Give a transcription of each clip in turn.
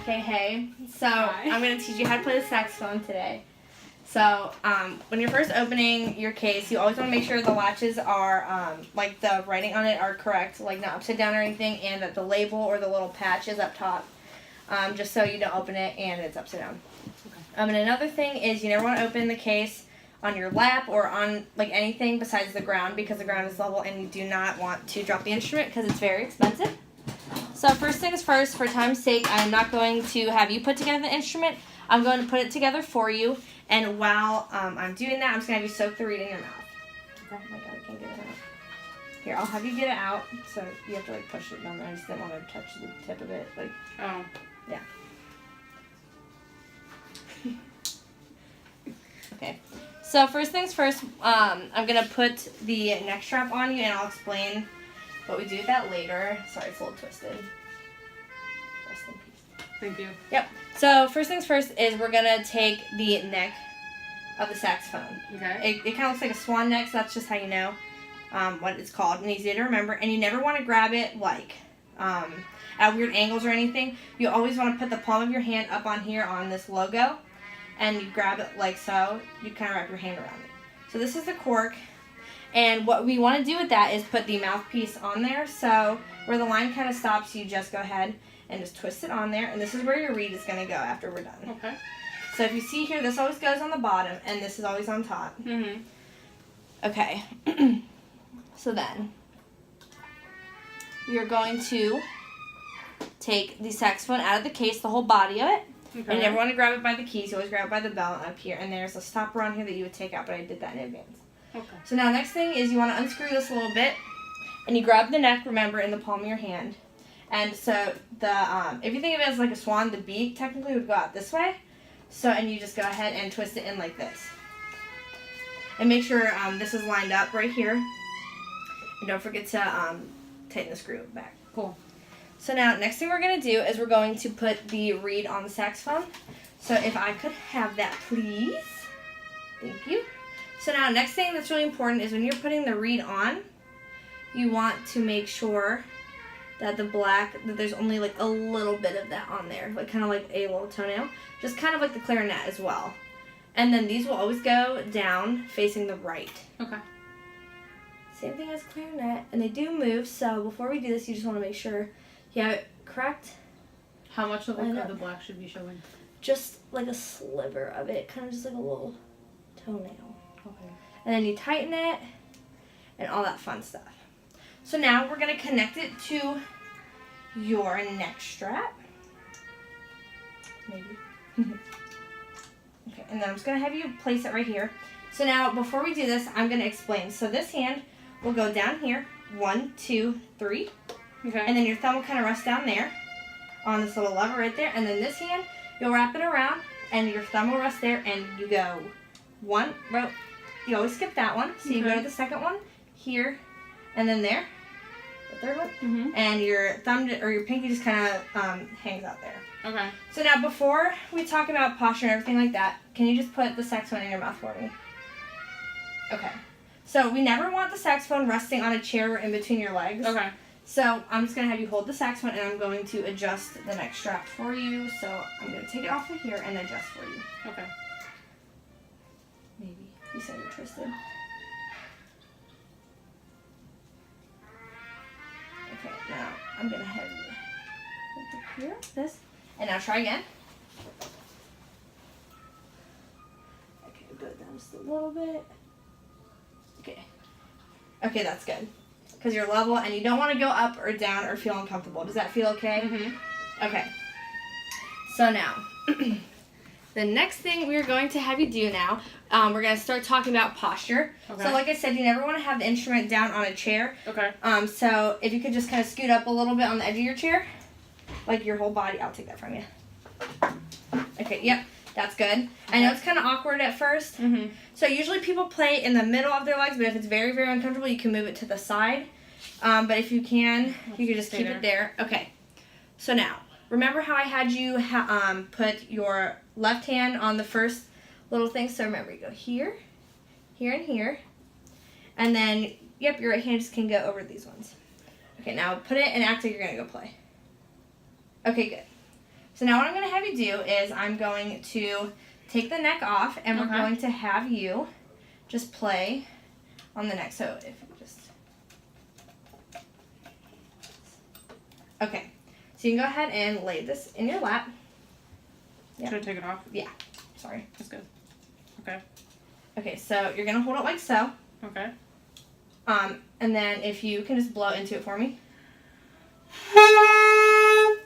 Okay, hey. So Hi. I'm going to teach you how to play the saxophone today. So when you're first opening your case, you always want to make sure the latches are, like the writing on it are correct, like not upside down or anything, and that the label or the little patch is up top, just so you don't open it and it's upside down. Okay. And another thing is you never want to open the case on your lap or on like anything besides the ground, because the ground is level and you do not want to drop the instrument because it's very expensive. So first things first, for time's sake, I'm not going to have you put together the instrument. I'm going to put it together for you, and while I'm doing that, I'm just going to have you soak the reed in your mouth. Oh my god, I can't get it out. Here, I'll have you get it out, so you have to like push it down there. I just didn't want to touch the tip of it. Like, Oh. yeah. Okay. So first things first, I'm going to put the neck strap on you, and I'll explain what we do with that later. Sorry, it's a little twisted. Rest in peace. Thank you. Yep. So first things first is we're going to take the neck of the saxophone. Okay. It kind of looks like a swan neck, so that's just how you know what it's called, and easy to remember. And you never want to grab it like at weird angles or anything. You always want to put the palm of your hand up on here on this logo, and you grab it like so. You kind of wrap your hand around it. So this is the cork, and what we want to do with that is put the mouthpiece on there. So where the line kind of stops, you just go ahead and just twist it on there, and this is where your reed is going to go after we're done. Okay. So if you see here, this always goes on the bottom, and this is always on top. Mm-hmm. Okay. So then, you're going to take the saxophone out of the case, the whole body of it. Okay. And you never want to grab it by the keys. You always grab it by the belt up here. And there's a stopper on here that you would take out, but I did that in advance. Okay. So now next thing is you want to unscrew this a little bit, and you grab the neck, remember, in the palm of your hand. And so the if you think of it as like a swan, the beak technically would go out this way. So, and you just go ahead and twist it in like this. And make sure this is lined up right here. And don't forget to tighten the screw back. Cool. So now, next thing we're going to do is we're going to put the reed on the saxophone. So if I could have that, please. Thank you. So now, next thing that's really important is when you're putting the reed on, you want to make sure that that there's only like a little bit of that on there. Like kind of like a little toenail. Just kind of like the clarinet as well. And then these will always go down facing the right. Okay. Same thing as clarinet, and they do move, so before we do this, you just want to make sure you have it correct. How much of the black should be showing? Just like a sliver of it, kind of just like a little toenail. Okay. And then you tighten it, and all that fun stuff. So now we're going to connect it to your neck strap. Maybe. Okay, and then I'm just going to have you place it right here. So now, before we do this, I'm going to explain. So this hand will go down here, 1, 2, 3. Okay. And then your thumb will kind of rest down there on this little lever right there. And then this hand, you'll wrap it around, and your thumb will rest there, and you go 1 row. You always skip that one. So you go to the second one, here, and then there. The third one. Mm-hmm. And your thumb or your pinky just kind of hangs out there. Okay. So now, before we talk about posture and everything like that, can you just put the saxophone in your mouth for me? Okay. So we never want the saxophone resting on a chair or in between your legs. Okay. So I'm just going to have you hold the saxophone, and I'm going to adjust the neck strap for you. So I'm going to take it off of here and adjust for you. Okay. Maybe. You said you're twisted. Okay, now I'm going to have you hold it here, this. And now try again. Okay, go down just a little bit. Okay. Okay, that's good. Because you're level and you don't want to go up or down or feel uncomfortable. Does that feel okay? Mm-hmm. Okay. So now, the next thing we're going to have you do now, we're going to start talking about posture. Okay. So like I said, you never want to have the instrument down on a chair. Okay. So if you could just kind of scoot up a little bit on the edge of your chair, like your whole body. I'll take that from you. Okay, yep. That's good. I know it's kind of awkward at first. Mm-hmm. So usually people play in the middle of their legs, but if it's very, very uncomfortable, you can move it to the side. But if you can, you can just keep it there. Okay. So now, remember how I had you put your left hand on the first little thing? So remember, you go here, here, and here. And then, yep, your right hand just can go over these ones. Okay, now put it and act like you're going to go play. Okay, good. So now what I'm going to have you do is I'm going to take the neck off, and we're going to have you just play on the neck. So if you just... Okay. So you can go ahead and lay this in your lap. Yep. Should I take it off? Yeah. Sorry. That's good. Okay. Okay, so you're going to hold it like so. Okay. And then if you can just blow into it for me.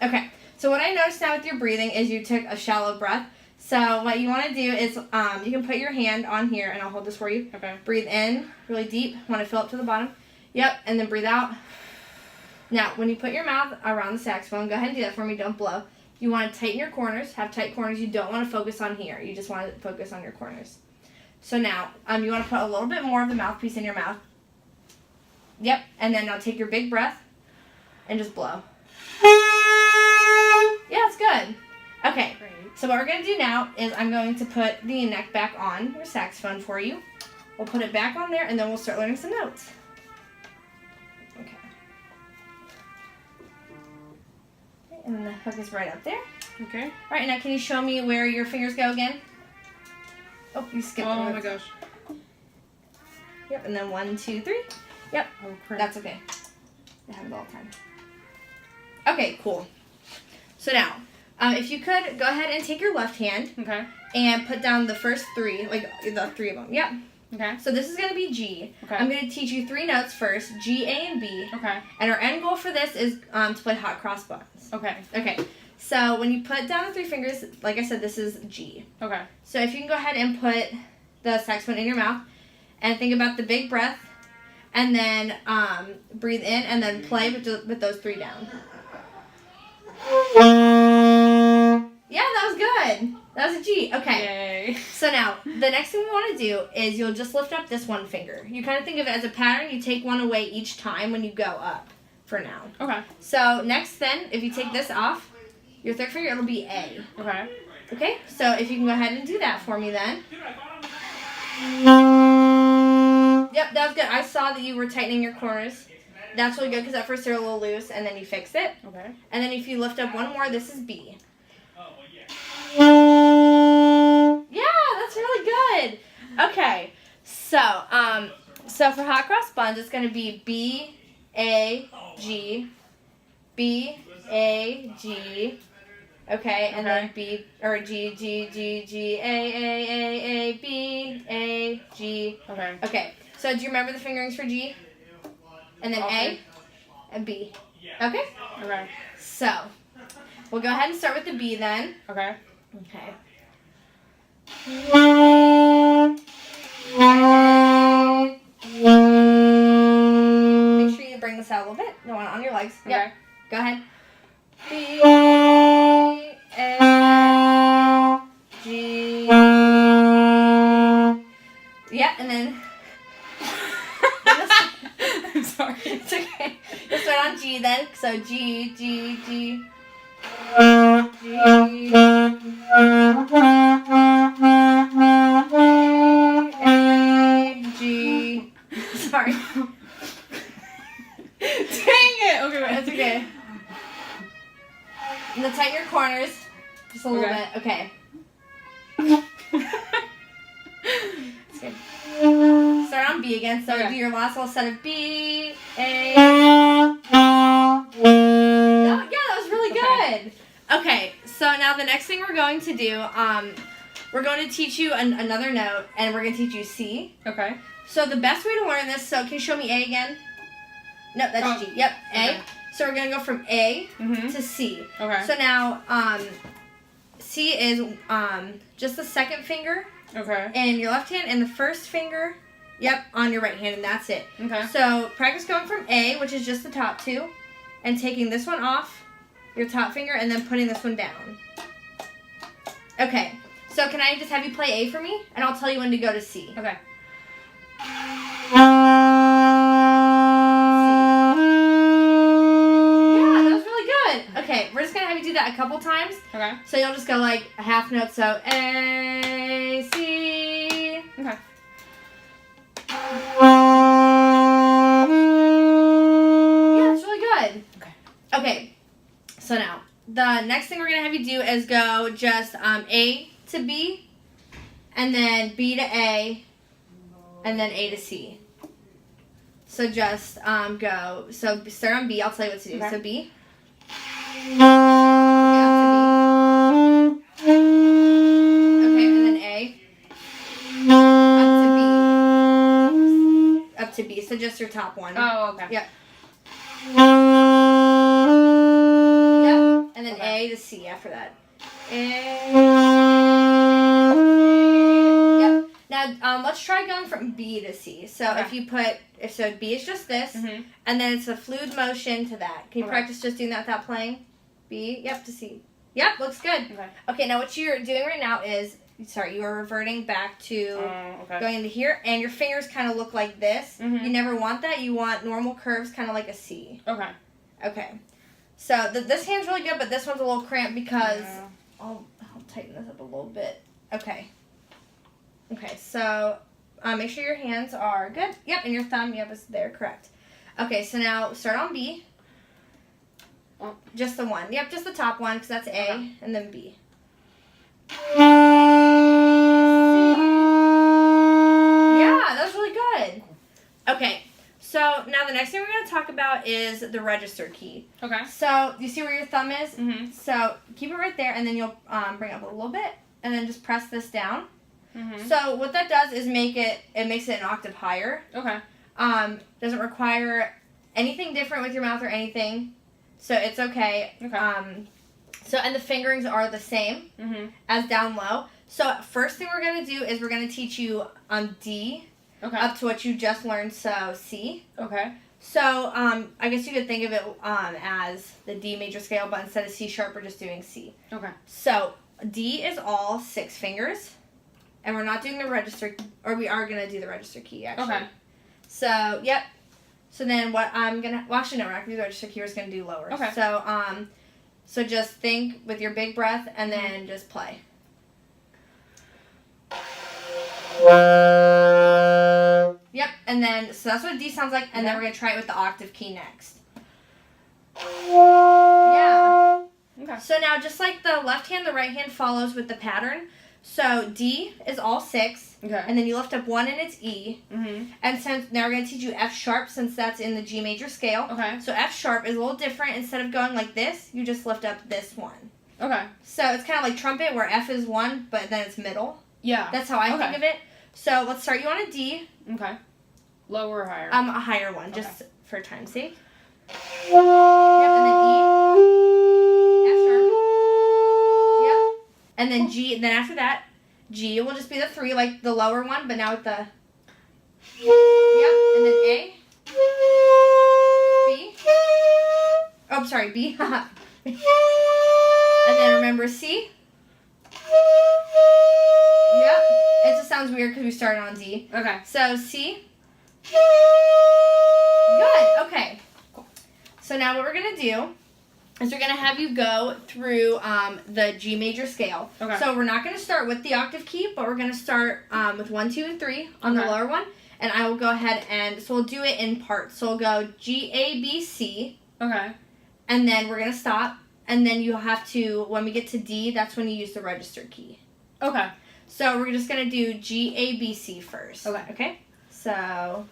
Okay. So what I noticed now with your breathing is you took a shallow breath. So what you want to do is you can put your hand on here, and I'll hold this for you. Okay. Breathe in really deep. Want to fill up to the bottom. Yep. And then breathe out. Now, when you put your mouth around the saxophone, go ahead and do that for me. Don't blow. You want to tighten your corners. Have tight corners. You don't want to focus on here. You just want to focus on your corners. So now, you want to put a little bit more of the mouthpiece in your mouth. Yep. And then now take your big breath and just blow. Yeah, it's good. Okay. Great. So what we're going to do now is I'm going to put the neck back on your saxophone for you. We'll put it back on there, and then we'll start learning some notes. Okay. And then the hook is right up there. Okay. All right, now can you show me where your fingers go again? Oh, you skipped the Oh notes. my gosh. Yep, and then 1, 2, 3. Yep, Oh crap. that's okay. I have it all the time. Okay, cool. So now, if you could, go ahead and take your left hand Okay. and put down the first 3, like the 3 of them. Yep. Okay. So this is going to be G. Okay. I'm going to teach you 3 notes first, G, A, and B. Okay. And our end goal for this is to play hot cross buttons. Okay. Okay. So when you put down the 3 fingers, like I said, this is G. Okay. So if you can go ahead and put the saxophone in your mouth and think about the big breath, and then breathe in and then play with those 3 down. Yeah, that was good. That was a G. Okay. Yay. So now, the next thing we want to do is you'll just lift up this one finger. You kind of think of it as a pattern. You take one away each time when you go up for now. Okay. So next then, if you take this off, your 3rd finger, it'll be A. Okay. Okay? So if you can go ahead and do that for me then. Yep, that was good. I saw that you were tightening your corners. That's really good because at first they're a little loose, and then you fix it. Okay. And then if you lift up one more, this is B. Yeah, that's really good. Okay, so for hot cross buns, it's gonna be B, A, G, B, A, G. Okay, and then B or G, G, G, G, A, B, A, G. Okay. Okay. So do you remember the fingerings for G? And then A and B. Okay? Okay. So, we'll go ahead and start with the B then. Okay. Okay. Make sure you bring this out a little bit. No, on your legs. Okay. Yep. Go ahead. B, A, G. Yeah, and then... I'm sorry. It's okay. Let's start on G then. So G, G, G. G. A, G. Sorry. Dang it! Okay, wait. That's okay. And then tighten your corners. Just a little bit. Okay. It's good. Start on B again. So do your last little set of B, A. Oh, yeah, that was really good. Okay, so now the next thing we're going to do, we're going to teach you another note, and we're going to teach you C. Okay. So the best way to learn this, so can you show me A again? No, that's G. Yep, A. Okay. So we're going to go from A to C. Okay. So now, C is just the 2nd finger Okay. in your left hand, and the 1st finger, on your right hand, and that's it. Okay. So practice going from A, which is just the top 2, and taking this one off your top finger, and then putting this one down. Okay. So can I just have you play A for me, and I'll tell you when to go to C. Okay. Yeah, that was really good. Okay, we're just gonna have you do that a couple times. Okay. So you'll just go like a half note. So A, C. Okay. Yeah, it's really good. Okay. Okay. So now the next thing we're gonna have you do is go just A to B, and then B to A, and then A to C. So just go. So start on B. I'll tell you what to do. Okay. So B. Okay, and then A. Up to B. So just your top one. Oh, okay. Yep. And then Okay. A to C after that. Yep. Now let's try going from B to C. So Okay. if you put, so B is just this, Mm-hmm. and then it's a fluid motion to that. Can you Okay. practice just doing that without playing? B, yep, to C. Yep, looks good. Okay. Okay, now what you're doing right now is, you are reverting back to Okay. going into here, and your fingers kind of look like this. Mhm. You never want that. You want normal curves, kind of like a C. Okay. Okay. So this hand's really good, but this one's a little cramped because Yeah. I'll tighten this up a little bit. Okay. Okay, so make sure your hands are good. Yep, and your thumb, yep, is there, correct. Okay, so now start on B. Oh. Just the one. Yep, just the top one, because that's A, Okay. and then B. Yeah, that was really good. Okay, so now the next thing we're going to talk about is the register key. Okay. So, you see where your thumb is? Mm-hmm. So, keep it right there, and then you'll bring it up a little bit, and then just press this down. Mm-hmm. So, what that does is makes it an octave higher. Okay. Doesn't require anything different with your mouth or anything, so it's okay. Okay. And the fingerings are the same Mm-hmm. as down low. So, first thing we're going to do is we're going to teach you D Okay. up to what you just learned, so C. Okay. So, I guess you could think of it as the D major scale, but instead of C sharp, we're just doing C. Okay. So, D is all 6 fingers, and we're not doing the register, or we are going to do the register key, actually. Okay. So, yep. So then what I'm going to, well, actually, no, we're not going to do the register key, we're just going to do lower. Okay. So just think with your big breath, and then just play. Yep, and then, so that's what D sounds like, and then we're going to try it with the octave key next. Yeah. Okay. So now, just like the left hand, the right hand follows with the pattern. So D is all 6, Okay. and then you lift up 1 and it's E. Mm-hmm. And since now we're going to teach you F sharp, since that's in the G major scale. Okay. So F sharp is a little different. Instead of going like this, you just lift up this one. Okay. So it's kind of like trumpet, where F is 1, but then it's middle. Yeah. That's how I think of it. So let's start you on a D. Okay. Lower or higher? A higher one, just Okay. for time's sake. Yep, and then E. F sharp. Yep. And then G. Then after that, G will just be the 3, like the lower one, but now with the. Yep. And then A. B. Oh, I'm sorry, B. And then remember C. Yep. It just sounds weird because we started on D. Okay. So C. Good. Okay. Cool. So now what we're going to do is we're going to have you go through the G major scale. Okay. So we're not going to start with the octave key, but we're going to start with 1, 2, and 3 on the Okay. lower one. And I will go ahead and, so we'll do it in parts. So we'll go G, A, B, C. Okay. And then we're going to stop. And then you'll have to, when we get to D, that's when you use the register key. Okay. So we're just going to do G, A, B, C first. Okay. Okay? So.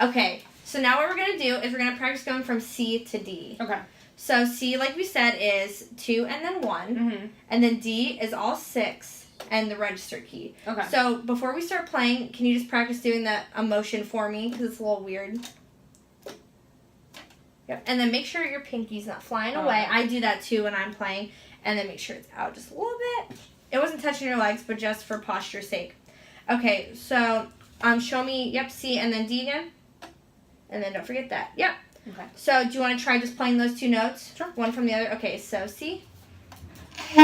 Okay, so now what we're going to do is we're going to practice going from C to D. Okay. So C, like we said, is 2 and then 1. Mm-hmm. And then D is all 6 and the register key. Okay. So before we start playing, can you just practice doing that motion for me? Because it's a little weird. Yep. And then make sure your pinky's not flying away. I do that too when I'm playing. And then make sure it's out just a little bit. It wasn't touching your legs, but just for posture's sake. Okay, so show me, yep, C and then D again. And then don't forget that. Yep. Okay. So do you want to try just playing those 2 notes? Sure. One from the other? Okay, so C. Yeah,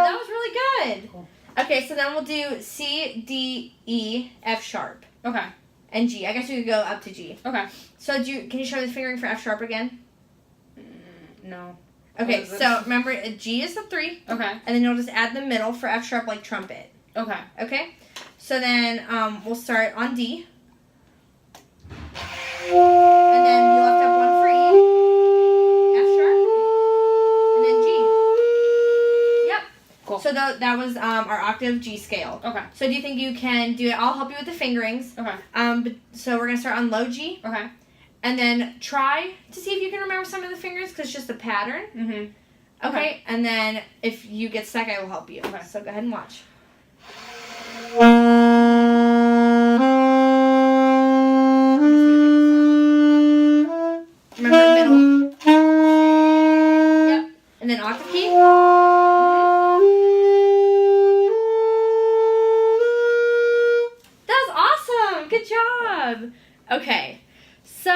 that was really good. Cool. Okay, so then we'll do C, D, E, F sharp, Okay. and G. I guess we could go up to G. Okay. So can you show me the fingering for F sharp again? No. Okay, What is it? so remember, G is the 3, Okay. and then you'll just add the middle for F sharp like trumpet. Okay. Okay? So then we'll start on D. And then you left up one for E. F sharp. And then G. Yep. Cool. So that was our octave G scale. Okay. So do you think you can do it? I'll help you with the fingerings. Okay. So we're going to start on low G. Okay. And then try to see if you can remember some of the fingers because it's just a pattern. Mm-hmm. Okay. And then if you get stuck, I will help you. Okay. So go ahead and watch. Remember middle. Yep. And then octave key. That was awesome. Good job. Okay. So,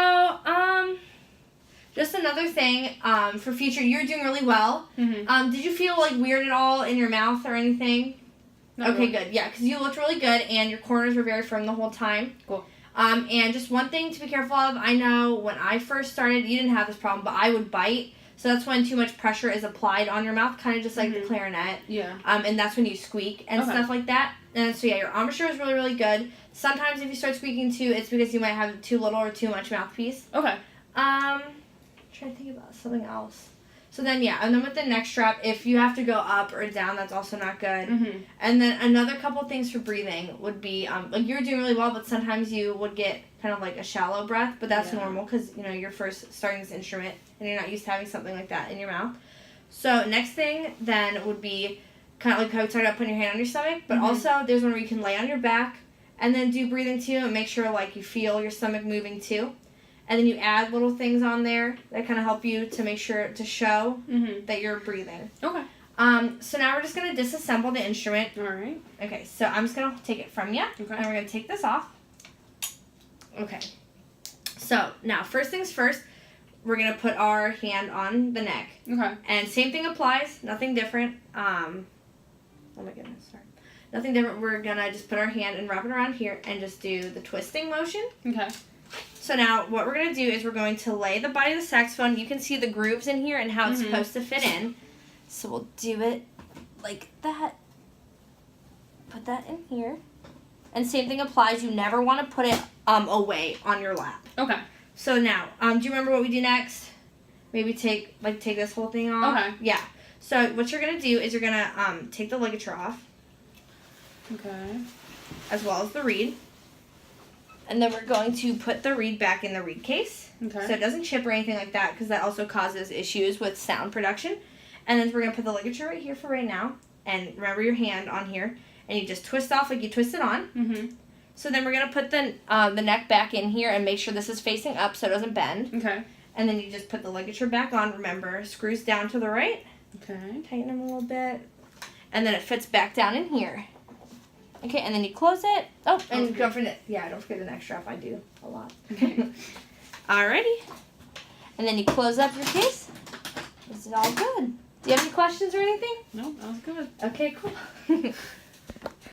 just another thing, for future, you're doing really well. Mm-hmm. Did you feel like weird at all in your mouth or anything? Not Okay, really. good. Yeah, because you looked really good and your corners were very firm the whole time. Cool. And just one thing to be careful of, I know when I first started, you didn't have this problem, but I would bite. So that's when too much pressure is applied on your mouth, kind of just like the clarinet. Yeah. And that's when you squeak and Okay. stuff like that. And so yeah, your embouchure is really, really good. Sometimes if you start squeaking too, it's because you might have too little or too much mouthpiece. Okay. Trying to think about something else. So then yeah, and then with the neck strap, if you have to go up or down, that's also not good. Mm-hmm. And then another couple things for breathing would be, like you're doing really well, but sometimes you would get kind of like a shallow breath, but that's normal because, you know, you're first starting this instrument and you're not used to having something like that in your mouth. So next thing then would be kind of like how we talked about putting your hand on your stomach, but also there's one where you can lay on your back and then do breathing too and make sure like you feel your stomach moving too. And then you add little things on there that kind of help you to make sure to show that you're breathing. Okay. So now we're just going to disassemble the instrument. All right. Okay, so I'm just going to take it from you. Okay. And we're going to take this off. Okay. So now, first things first, we're going to put our hand on the neck. Okay. And same thing applies. Nothing different. Oh my goodness, sorry. Nothing different. We're going to just put our hand and wrap it around here and just do the twisting motion. Okay. So now what we're going to do is we're going to lay the body of the saxophone. You can see the grooves in here and how it's supposed to fit in. So we'll do it like that. Put that in here. And same thing applies. You never want to put it away on your lap. Okay. So now, do you remember what we do next? Maybe take this whole thing off. Okay. Yeah. So what you're going to do is you're going to take the ligature off. Okay. As well as the reed. And then we're going to put the reed back in the reed case. Okay. So it doesn't chip or anything like that because that also causes issues with sound production. And then we're going to put the ligature right here for right now. And remember your hand on here. And you just twist off like you twist it on. Mm-hmm. So then we're going to put the neck back in here and make sure this is facing up so it doesn't bend. Okay. And then you just put the ligature back on. Remember, screws down to the right. Okay. Tighten them a little bit. And then it fits back down in here. Okay, and then you close it. Oh, and don't forget the neck strap. I do a lot. Okay. Alrighty. And then you close up your case. This is all good. Do you have any questions or anything? No, that was good. Okay, cool.